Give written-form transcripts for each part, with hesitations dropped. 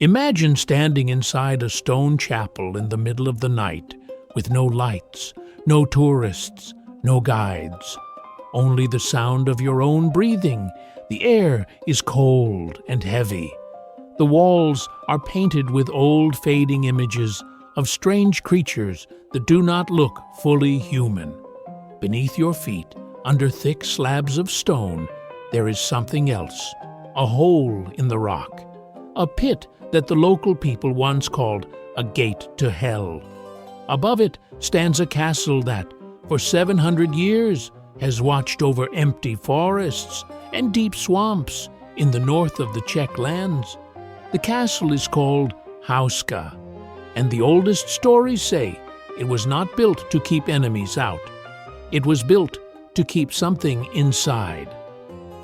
Imagine standing inside a stone chapel in the middle of the night with no lights, no tourists, no guides. Only the sound of your own breathing. The air is cold and heavy. The walls are painted with old fading images of strange creatures that do not look fully human. Beneath your feet, under thick slabs of stone, there is something else, a hole in the rock, a pit that the local people once called a gate to hell. Above it stands a castle that, for 700 years, has watched over empty forests and deep swamps in the north of the Czech lands. The castle is called Houska, and the oldest stories say it was not built to keep enemies out. It was built to keep something inside.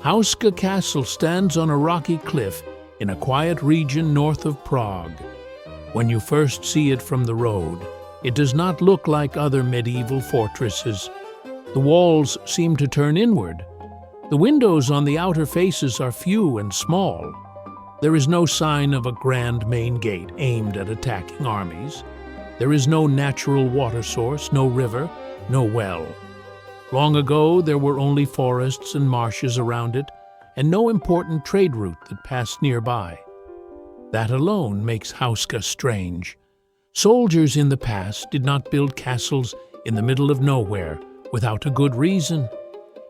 Houska Castle stands on a rocky cliff in a quiet region north of Prague. When you first see it from the road, it does not look like other medieval fortresses. The walls seem to turn inward. The windows on the outer faces are few and small. There is no sign of a grand main gate aimed at attacking armies. There is no natural water source, no river, no well. Long ago, there were only forests and marshes around it, and no important trade route that passed nearby. That alone makes Houska strange. Soldiers in the past did not build castles in the middle of nowhere without a good reason.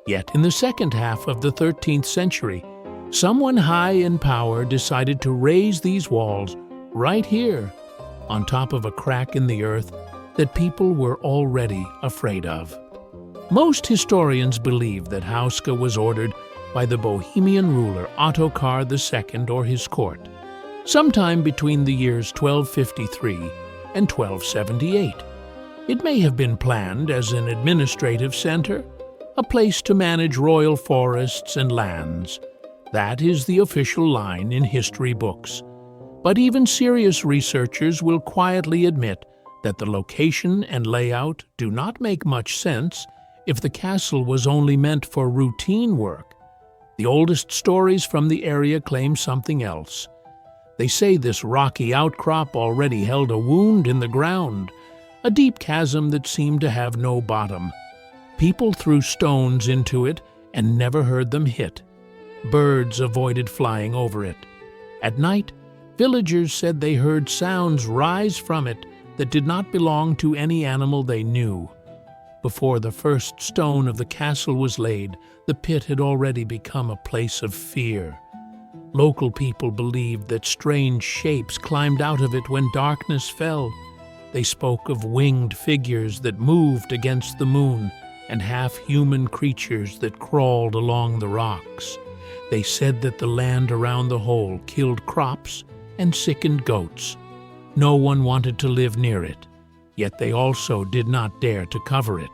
Yet in the second half of the 13th century, someone high in power decided to raise these walls right here, on top of a crack in the earth that people were already afraid of. Most historians believe that Houska was ordered by the Bohemian ruler Ottokar II or his court, sometime between the years 1253 and 1278. It may have been planned as an administrative center, a place to manage royal forests and lands. That is the official line in history books. But even serious researchers will quietly admit that the location and layout do not make much sense if the castle was only meant for routine work. The oldest stories from the area claim something else. They say this rocky outcrop already held a wound in the ground, a deep chasm that seemed to have no bottom. People threw stones into it and never heard them hit. Birds avoided flying over it. At night, villagers said they heard sounds rise from it that did not belong to any animal they knew. Before the first stone of the castle was laid, the pit had already become a place of fear. Local people believed that strange shapes climbed out of it when darkness fell. They spoke of winged figures that moved against the moon and half-human creatures that crawled along the rocks. They said that the land around the hole killed crops and sickened goats. No one wanted to live near it, yet they also did not dare to cover it.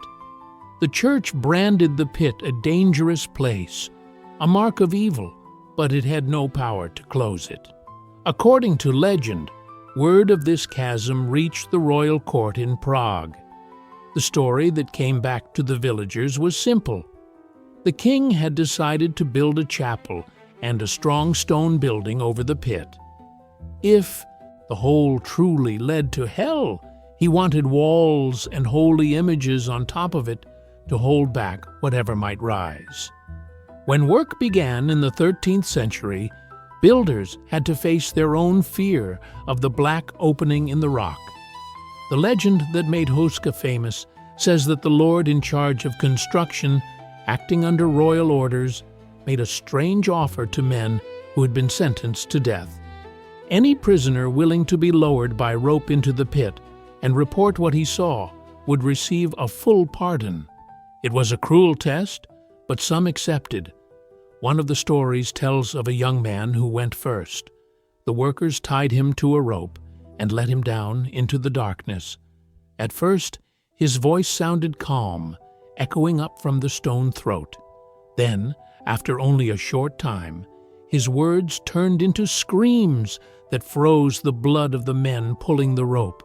The church branded the pit a dangerous place, a mark of evil, but it had no power to close it. According to legend, word of this chasm reached the royal court in Prague. The story that came back to the villagers was simple. The king had decided to build a chapel and a strong stone building over the pit. If the hole truly led to hell, he wanted walls and holy images on top of it to hold back whatever might rise. When work began in the 13th century, builders had to face their own fear of the black opening in the rock. The legend that made Houska famous says that the lord in charge of construction, acting under royal orders, made a strange offer to men who had been sentenced to death. Any prisoner willing to be lowered by rope into the pit and report what he saw would receive a full pardon. It was a cruel test, but some accepted. One of the stories tells of a young man who went first. The workers tied him to a rope and let him down into the darkness. At first, his voice sounded calm, echoing up from the stone throat. Then, after only a short time, his words turned into screams that froze the blood of the men pulling the rope.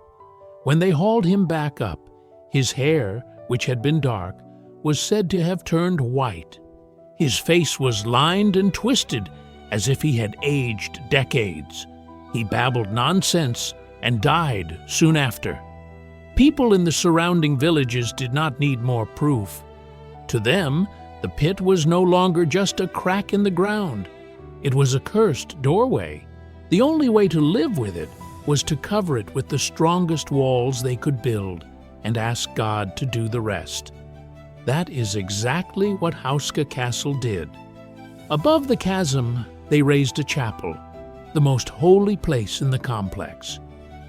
When they hauled him back up, his hair, which had been dark, was said to have turned white. His face was lined and twisted as if he had aged decades. He babbled nonsense and died soon after. People in the surrounding villages did not need more proof. To them, the pit was no longer just a crack in the ground. It was a cursed doorway. The only way to live with it was to cover it with the strongest walls they could build and ask God to do the rest. That is exactly what Houska Castle did. Above the chasm, they raised a chapel, the most holy place in the complex.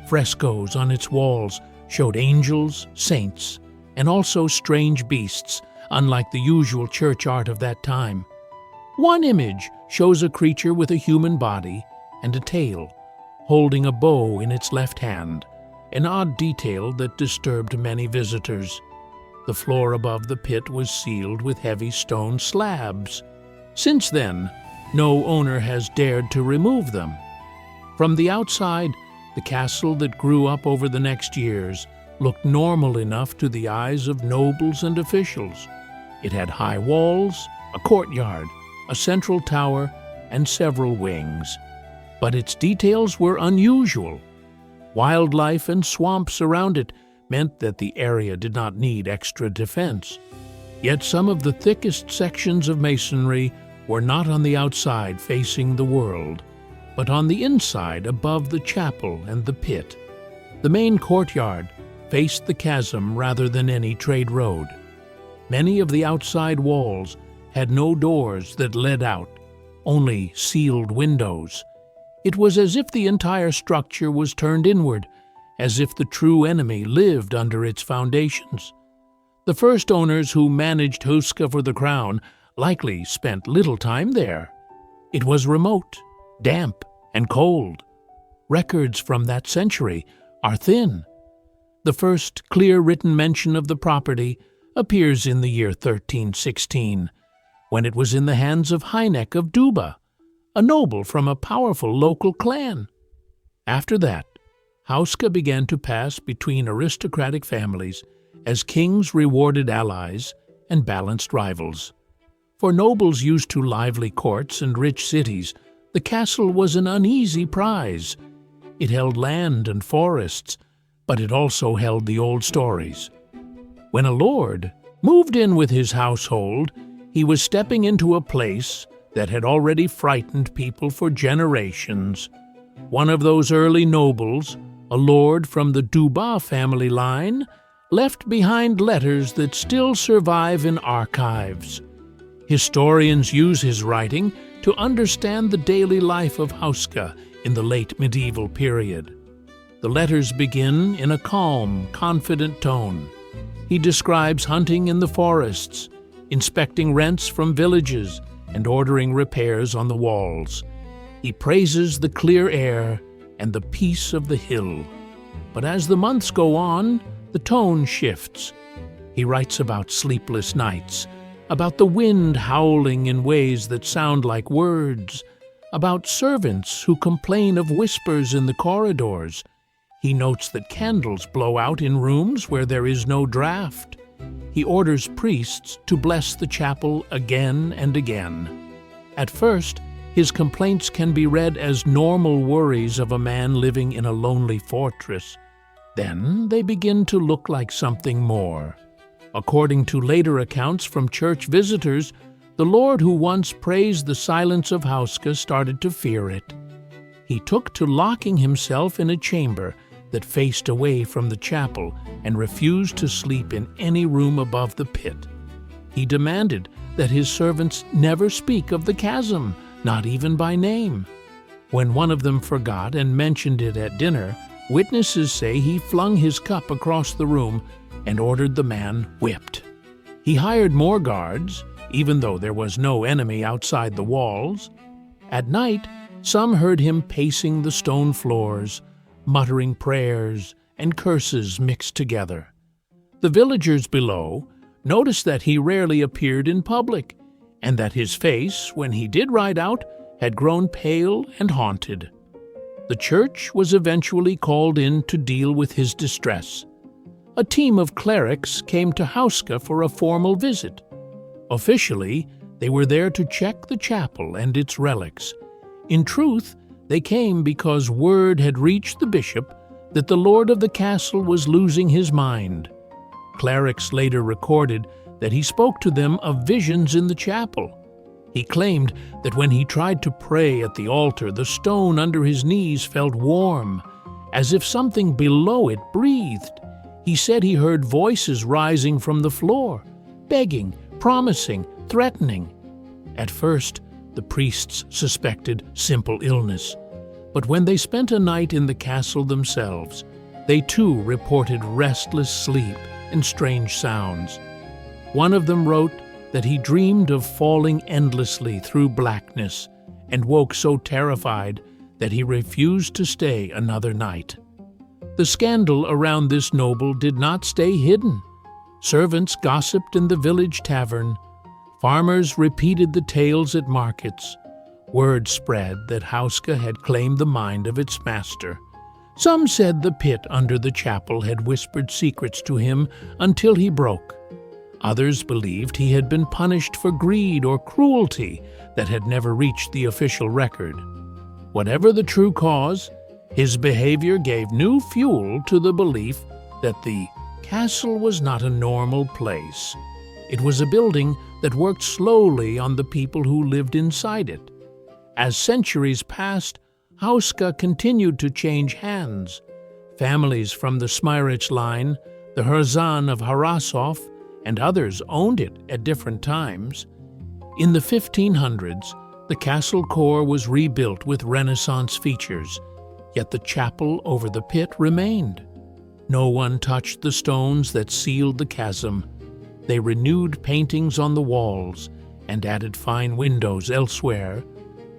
Frescoes on its walls showed angels, saints, and also strange beasts, unlike the usual church art of that time. One image shows a creature with a human body and a tail, holding a bow in its left hand, an odd detail that disturbed many visitors. The floor above the pit was sealed with heavy stone slabs. Since then, no owner has dared to remove them. From the outside, the castle that grew up over the next years looked normal enough to the eyes of nobles and officials. It had high walls, a courtyard, a central tower, and several wings. But its details were unusual. Wildlife and swamps around it meant that the area did not need extra defense. Yet some of the thickest sections of masonry were not on the outside facing the world, but on the inside above the chapel and the pit. The main courtyard faced the chasm rather than any trade road. Many of the outside walls had no doors that led out, only sealed windows. It was as if the entire structure was turned inward, as if the true enemy lived under its foundations. The first owners who managed Houska for the crown likely spent little time there. It was remote, damp, and cold. Records from that century are thin. The first clear written mention of the property appears in the year 1316, when it was in the hands of Hynek of Duba, a noble from a powerful local clan. After that, Houska began to pass between aristocratic families as kings rewarded allies and balanced rivals. For nobles used to lively courts and rich cities, the castle was an uneasy prize. It held land and forests, but it also held the old stories. When a lord moved in with his household, he was stepping into a place that had already frightened people for generations. One of those early nobles, a lord from the Duba family line, left behind letters that still survive in archives. Historians use his writing to understand the daily life of Houska in the late medieval period. The letters begin in a calm, confident tone. He describes hunting in the forests, inspecting rents from villages, and ordering repairs on the walls. He praises the clear air and the peace of the hill. But as the months go on, the tone shifts. He writes about sleepless nights, about the wind howling in ways that sound like words, about servants who complain of whispers in the corridors. He notes that candles blow out in rooms where there is no draft. He orders priests to bless the chapel again and again. At first, his complaints can be read as normal worries of a man living in a lonely fortress. Then they begin to look like something more. According to later accounts from church visitors, the lord who once praised the silence of Houska started to fear it. He took to locking himself in a chamber that faced away from the chapel and refused to sleep in any room above the pit. He demanded that his servants never speak of the chasm, not even by name. When one of them forgot and mentioned it at dinner, witnesses say he flung his cup across the room and ordered the man whipped. He hired more guards, even though there was no enemy outside the walls. At night, some heard him pacing the stone floors, muttering prayers and curses mixed together. The villagers below noticed that he rarely appeared in public, and that his face, when he did ride out, had grown pale and haunted. The church was eventually called in to deal with his distress. A team of clerics came to Houska for a formal visit. Officially, they were there to check the chapel and its relics. In truth, They came because word had reached the bishop that the lord of the castle was losing his mind. Clerics later recorded that he spoke to them of visions in the chapel. He claimed that when he tried to pray at the altar, the stone under his knees felt warm, as if something below it breathed. He said he heard voices rising from the floor, begging, promising, threatening. At first, the priests suspected simple illness, but when they spent a night in the castle themselves, they too reported restless sleep and strange sounds. One of them wrote that he dreamed of falling endlessly through blackness and woke so terrified that he refused to stay another night. The scandal around this noble did not stay hidden. Servants gossiped in the village tavern. Farmers repeated the tales at markets. Word spread that Houska had claimed the mind of its master. Some said the pit under the chapel had whispered secrets to him until he broke. Others believed he had been punished for greed or cruelty that had never reached the official record. Whatever the true cause, his behavior gave new fuel to the belief that the castle was not a normal place. It was a building that worked slowly on the people who lived inside it. As centuries passed, Houska continued to change hands. Families from the Smirich line, the Herzan of Harasov, and others owned it at different times. In the 1500s, the castle core was rebuilt with Renaissance features, yet the chapel over the pit remained. No one touched the stones that sealed the chasm. They renewed paintings on the walls and added fine windows elsewhere,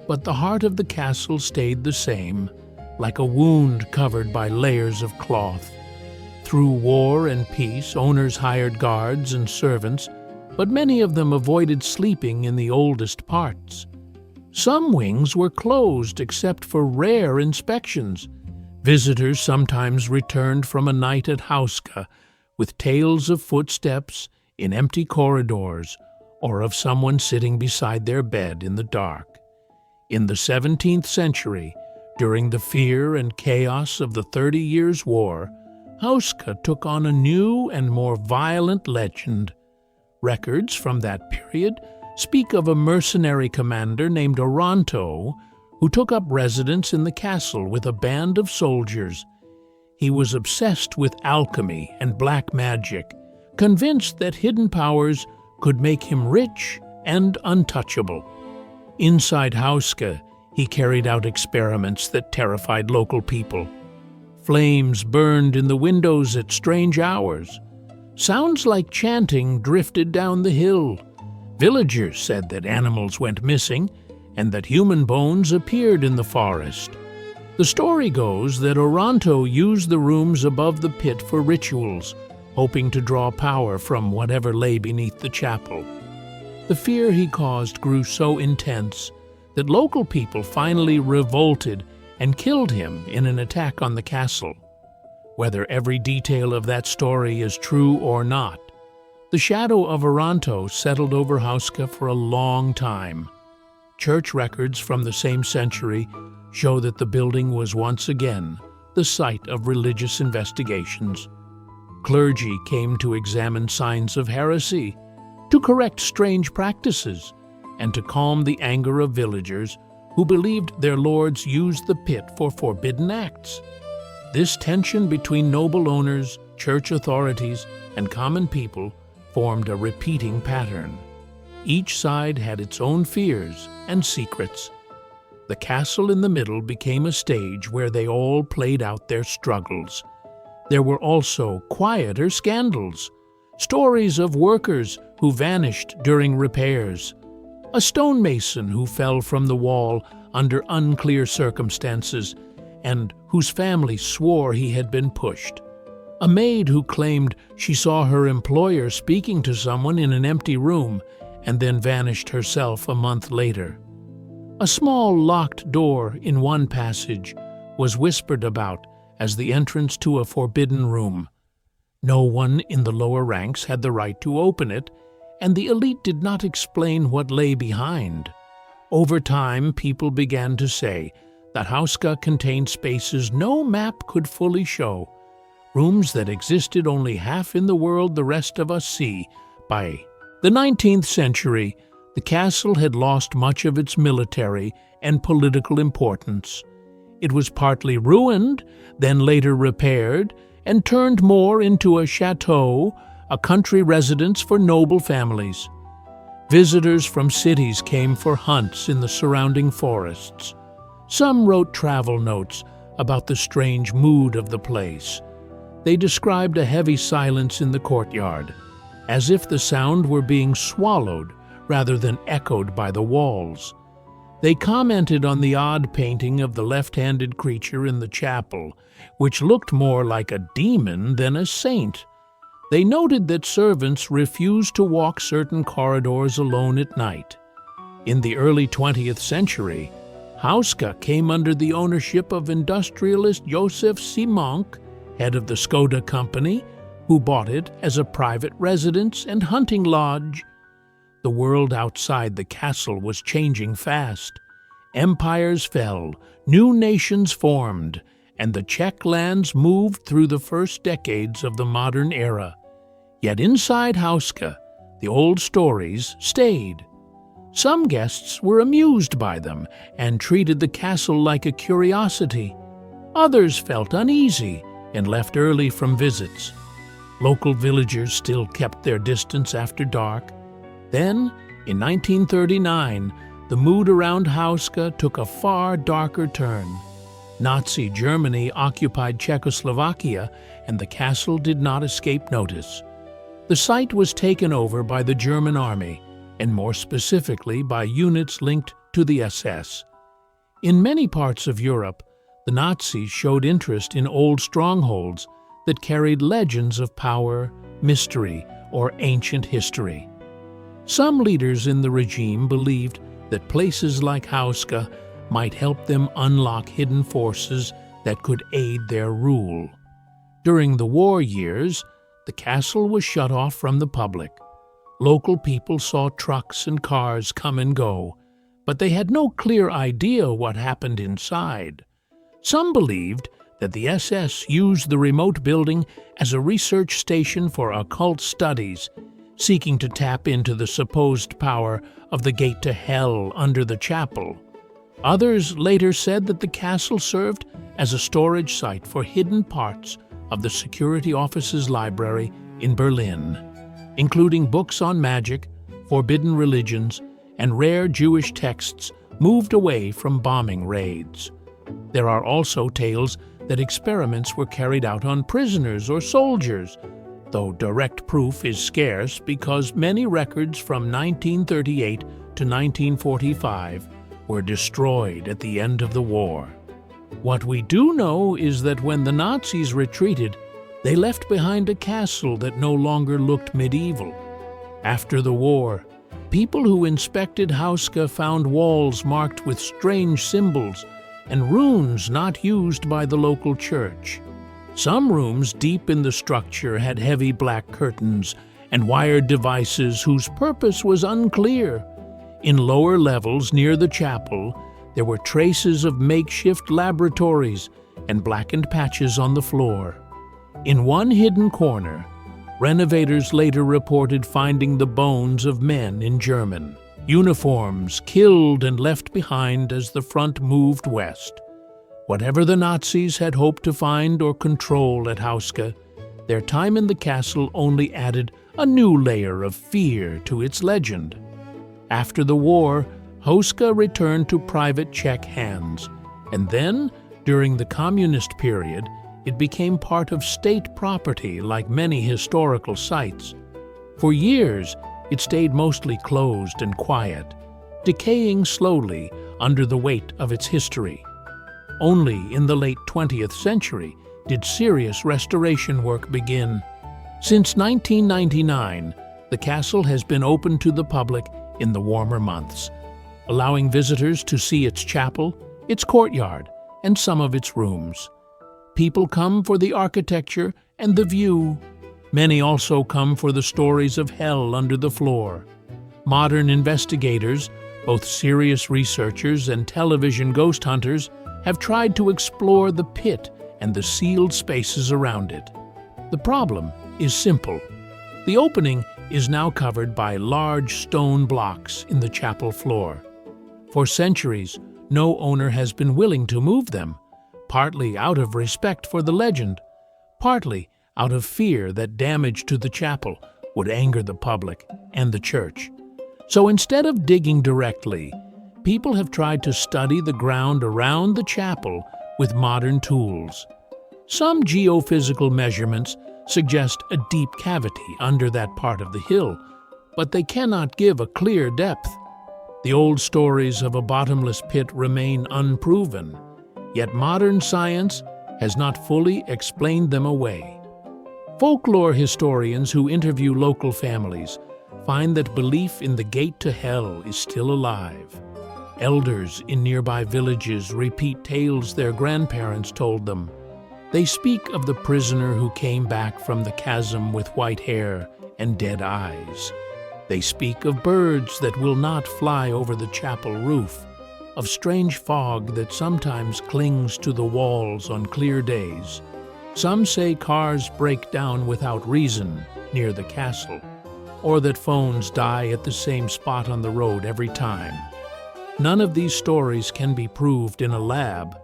but the heart of the castle stayed the same, like a wound covered by layers of cloth. Through war and peace, owners hired guards and servants, but many of them avoided sleeping in the oldest parts. Some wings were closed except for rare inspections. Visitors sometimes returned from a night at Houska with tales of footsteps in empty corridors or of someone sitting beside their bed in the dark. In the 17th century, during the fear and chaos of the 30 Years' War, Houska took on a new and more violent legend. Records from that period speak of a mercenary commander named Oranto who took up residence in the castle with a band of soldiers. He was obsessed with alchemy and black magic, convinced that hidden powers could make him rich and untouchable. Inside Houska, he carried out experiments that terrified local people. Flames burned in the windows at strange hours. Sounds like chanting drifted down the hill. Villagers said that animals went missing and that human bones appeared in the forest. The story goes that Oranto used the rooms above the pit for rituals, hoping to draw power from whatever lay beneath the chapel. The fear he caused grew so intense that local people finally revolted and killed him in an attack on the castle. Whether every detail of that story is true or not, the shadow of Oranto settled over Houska for a long time. Church records from the same century show that the building was once again the site of religious investigations. Clergy came to examine signs of heresy, to correct strange practices, and to calm the anger of villagers who believed their lords used the pit for forbidden acts. This tension between noble owners, church authorities, and common people formed a repeating pattern. Each side had its own fears and secrets. The castle in the middle became a stage where they all played out their struggles. There were also quieter scandals, stories of workers who vanished during repairs, a stonemason who fell from the wall under unclear circumstances and whose family swore he had been pushed, a maid who claimed she saw her employer speaking to someone in an empty room and then vanished herself a month later. A small locked door in one passage was whispered about as the entrance to a forbidden room. No one in the lower ranks had the right to open it, and the elite did not explain what lay behind. Over time, people began to say the the Houska contained spaces no map could fully show, rooms that existed only half in the world the rest of us see. By the 19th century, the castle had lost much of its military and political importance. It was partly ruined, then later repaired, and turned more into a chateau, a country residence for noble families. Visitors from cities came for hunts in the surrounding forests. Some wrote travel notes about the strange mood of the place. They described a heavy silence in the courtyard, as if the sound were being swallowed rather than echoed by the walls. They commented on the odd painting of the left-handed creature in the chapel, which looked more like a demon than a saint. They noted that servants refused to walk certain corridors alone at night. In the early 20th century, Houska came under the ownership of industrialist Josef Simonk, head of the Skoda company, who bought it as a private residence and hunting lodge. The world outside the castle was changing fast. Empires fell, new nations formed, and the Czech lands moved through the first decades of the modern era. Yet inside Houska, the old stories stayed. Some guests were amused by them and treated the castle like a curiosity. Others felt uneasy and left early from visits. Local villagers still kept their distance after dark. Then, in 1939, the mood around Houska took a far darker turn. Nazi Germany occupied Czechoslovakia, and the castle did not escape notice. The site was taken over by the German army, and more specifically by units linked to the SS. In many parts of Europe, the Nazis showed interest in old strongholds that carried legends of power, mystery, or ancient history. Some leaders in the regime believed that places like Houska might help them unlock hidden forces that could aid their rule. During the war years, the castle was shut off from the public. Local people saw trucks and cars come and go, but they had no clear idea what happened inside. Some believed that the SS used the remote building as a research station for occult studies, seeking to tap into the supposed power of the gate to hell under the chapel. Others later said that the castle served as a storage site for hidden parts of the security office's library in Berlin, including books on magic, forbidden religions, and rare Jewish texts moved away from bombing raids. There are also tales that experiments were carried out on prisoners or soldiers, though direct proof is scarce because many records from 1938 to 1945 were destroyed at the end of the war. What we do know is that when the Nazis retreated, they left behind a castle that no longer looked medieval. After the war, people who inspected Houska found walls marked with strange symbols and runes not used by the local church. Some rooms deep in the structure had heavy black curtains and wired devices whose purpose was unclear. In lower levels near the chapel, there were traces of makeshift laboratories and blackened patches on the floor. In one hidden corner, renovators later reported finding the bones of men in German uniforms killed and left behind as the front moved west. Whatever the Nazis had hoped to find or control at Houska, their time in the castle only added a new layer of fear to its legend. After the war, Houska returned to private Czech hands, and then, during the communist period, it became part of state property like many historical sites. For years, it stayed mostly closed and quiet, decaying slowly under the weight of its history. Only in the late 20th century did serious restoration work begin. Since 1999, the castle has been open to the public in the warmer months, allowing visitors to see its chapel, its courtyard, and some of its rooms. People come for the architecture and the view. Many also come for the stories of hell under the floor. Modern investigators, both serious researchers and television ghost hunters, have tried to explore the pit and the sealed spaces around it. The problem is simple. The opening is now covered by large stone blocks in the chapel floor. For centuries, no owner has been willing to move them, partly out of respect for the legend, partly out of fear that damage to the chapel would anger the public and the church. So instead of digging directly, people have tried to study the ground around the chapel with modern tools. Some geophysical measurements suggest a deep cavity under that part of the hill, but they cannot give a clear depth. The old stories of a bottomless pit remain unproven, yet modern science has not fully explained them away. Folklore historians who interview local families find that belief in the gate to hell is still alive. Elders in nearby villages repeat tales their grandparents told them. They speak of the prisoner who came back from the chasm with white hair and dead eyes. They speak of birds that will not fly over the chapel roof, of strange fog that sometimes clings to the walls on clear days. Some say cars break down without reason near the castle, or that phones die at the same spot on the road every time. None of these stories can be proved in a lab,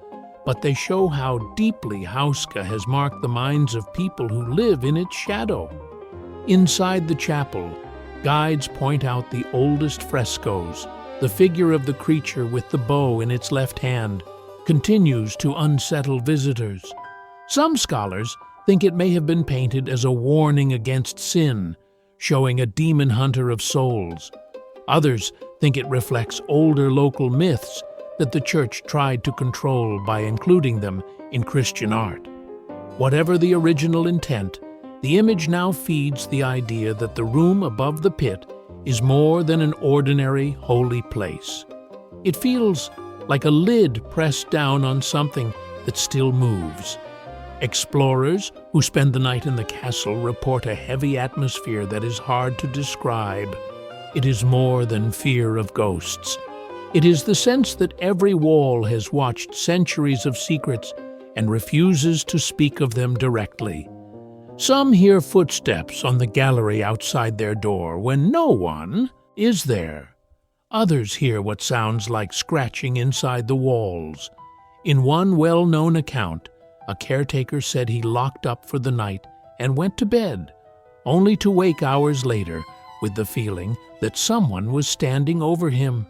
but they show how deeply Houska has marked the minds of people who live in its shadow. Inside the chapel, guides point out the oldest frescoes. The figure of the creature with the bow in its left hand continues to unsettle visitors. Some scholars think it may have been painted as a warning against sin, showing a demon hunter of souls. Others think it reflects older local myths that the church tried to control by including them in Christian art. Whatever the original intent, the image now feeds the idea that the room above the pit is more than an ordinary holy place. It feels like a lid pressed down on something that still moves. Explorers who spend the night in the castle report a heavy atmosphere that is hard to describe. It is more than fear of ghosts. It is the sense that every wall has watched centuries of secrets and refuses to speak of them directly. Some hear footsteps on the gallery outside their door when no one is there. Others hear what sounds like scratching inside the walls. In one well-known account, a caretaker said he locked up for the night and went to bed, only to wake hours later with the feeling that someone was standing over him.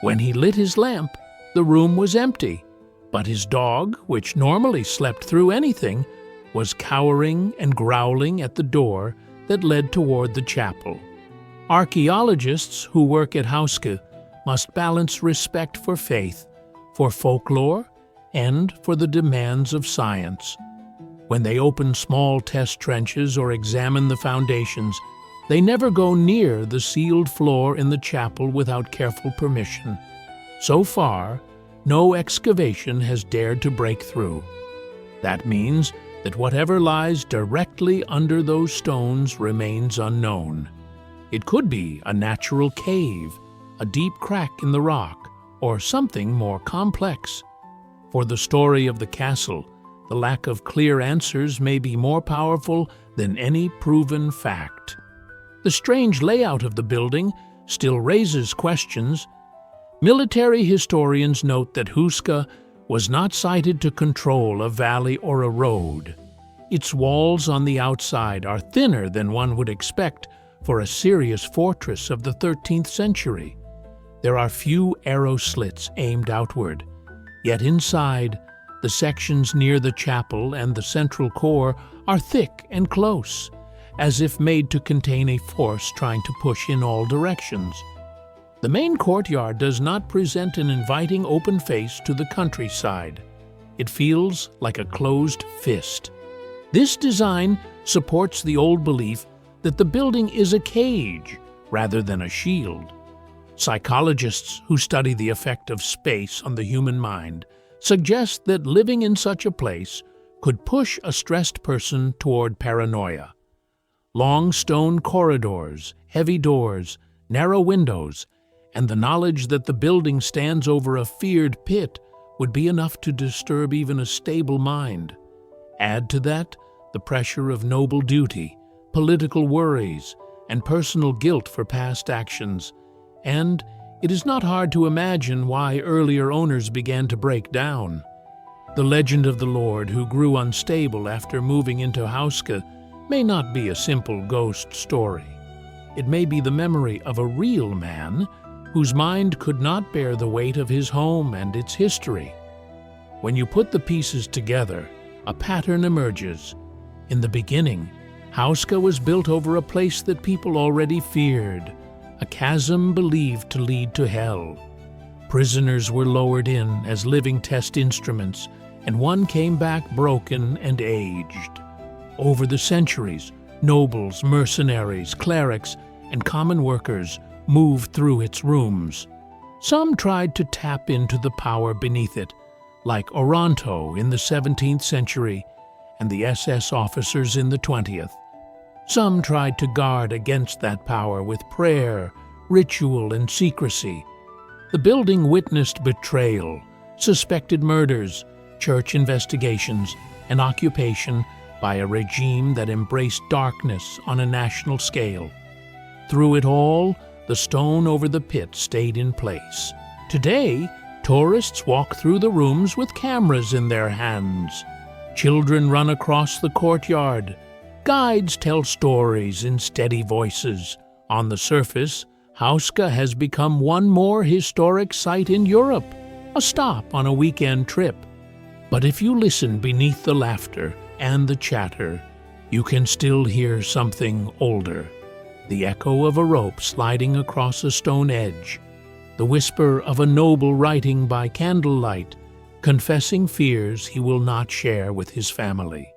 When he lit his lamp, the room was empty, but his dog, which normally slept through anything, was cowering and growling at the door that led toward the chapel. Archaeologists who work at Houska must balance respect for faith, for folklore, and for the demands of science. When they open small test trenches or examine the foundations, they never go near the sealed floor in the chapel without careful permission. So far, no excavation has dared to break through. That means that whatever lies directly under those stones remains unknown. It could be a natural cave, a deep crack in the rock, or something more complex. For the story of the castle, the lack of clear answers may be more powerful than any proven fact. The strange layout of the building still raises questions. Military historians note that Houska was not sited to control a valley or a road. Its walls on the outside are thinner than one would expect for a serious fortress of the 13th century. There are few arrow slits aimed outward, yet inside, the sections near the chapel and the central core are thick and close, as if made to contain a force trying to push in all directions. The main courtyard does not present an inviting open face to the countryside. It feels like a closed fist. This design supports the old belief that the building is a cage rather than a shield. Psychologists who study the effect of space on the human mind suggest that living in such a place could push a stressed person toward paranoia. Long stone corridors, heavy doors, narrow windows, and the knowledge that the building stands over a feared pit would be enough to disturb even a stable mind. Add to that the pressure of noble duty, political worries, and personal guilt for past actions, and it is not hard to imagine why earlier owners began to break down. The legend of the Lord who grew unstable after moving into Houska may not be a simple ghost story. It may be the memory of a real man whose mind could not bear the weight of his home and its history. When you put the pieces together, a pattern emerges. In the beginning, Houska was built over a place that people already feared, a chasm believed to lead to hell. Prisoners were lowered in as living test instruments, and one came back broken and aged. Over the centuries, nobles, mercenaries, clerics, and common workers moved through its rooms. Some tried to tap into the power beneath it, like Oronto in the 17th century and the SS officers in the 20th. Some tried to guard against that power with prayer, ritual, and secrecy. The building witnessed betrayal, suspected murders, church investigations, and occupation by a regime that embraced darkness on a national scale. Through it all, the stone over the pit stayed in place. Today, tourists walk through the rooms with cameras in their hands. Children run across the courtyard. Guides tell stories in steady voices. On the surface, Houska has become one more historic site in Europe, a stop on a weekend trip. But if you listen beneath the laughter and the chatter, you can still hear something older. The echo of a rope sliding across a stone edge, the whisper of a noble writing by candlelight, confessing fears he will not share with his family.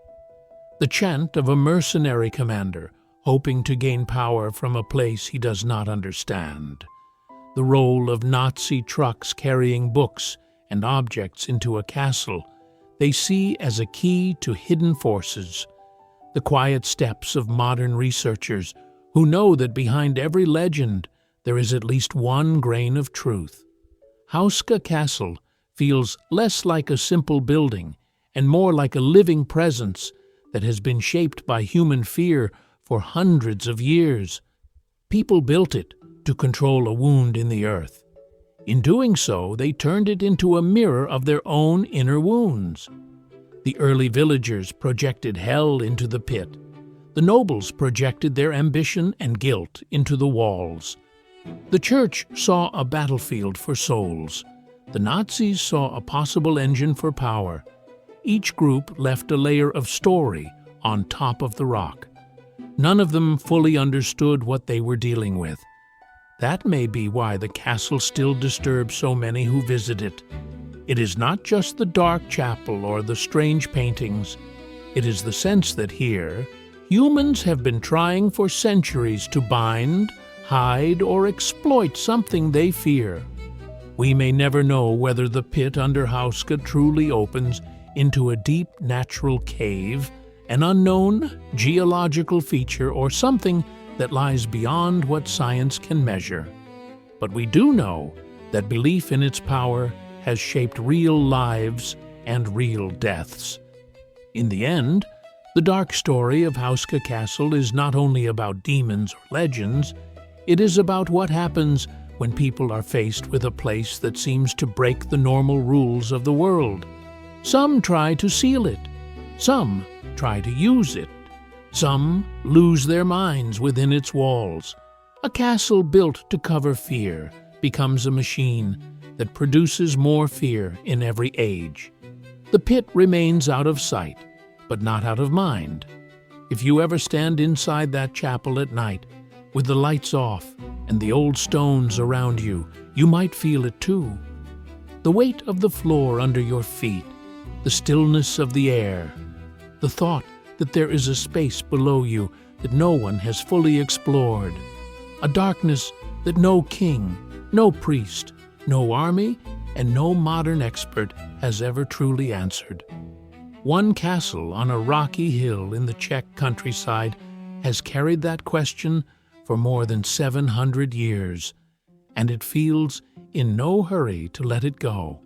The chant of a mercenary commander hoping to gain power from a place he does not understand. The roll of Nazi trucks carrying books and objects into a castle they see as a key to hidden forces. The quiet steps of modern researchers who know that behind every legend there is at least one grain of truth. Houska Castle feels less like a simple building and more like a living presence that has been shaped by human fear for hundreds of years. People built it to control a wound in the earth. In doing so, they turned it into a mirror of their own inner wounds. The early villagers projected hell into the pit. The nobles projected their ambition and guilt into the walls. The church saw a battlefield for souls. The Nazis saw a possible engine for power. Each group left a layer of story on top of the rock. None of them fully understood what they were dealing with. That may be why the castle still disturbs so many who visit it. It is not just the dark chapel or the strange paintings. It is the sense that here, humans have been trying for centuries to bind, hide, or exploit something they fear. We may never know whether the pit under Houska truly opens into a deep natural cave, an unknown geological feature, or something that lies beyond what science can measure. But we do know that belief in its power has shaped real lives and real deaths. In the end, the dark story of Houska Castle is not only about demons or legends, it is about what happens when people are faced with a place that seems to break the normal rules of the world. Some try to seal it. Some try to use it. Some lose their minds within its walls. A castle built to cover fear becomes a machine that produces more fear in every age. The pit remains out of sight, but not out of mind. If you ever stand inside that chapel at night, with the lights off and the old stones around you, you might feel it too. The weight of the floor under your feet, the stillness of the air, the thought that there is a space below you that no one has fully explored, a darkness that no king, no priest, no army, and no modern expert has ever truly answered. One castle on a rocky hill in the Czech countryside has carried that question for more than 700 years, and it feels in no hurry to let it go.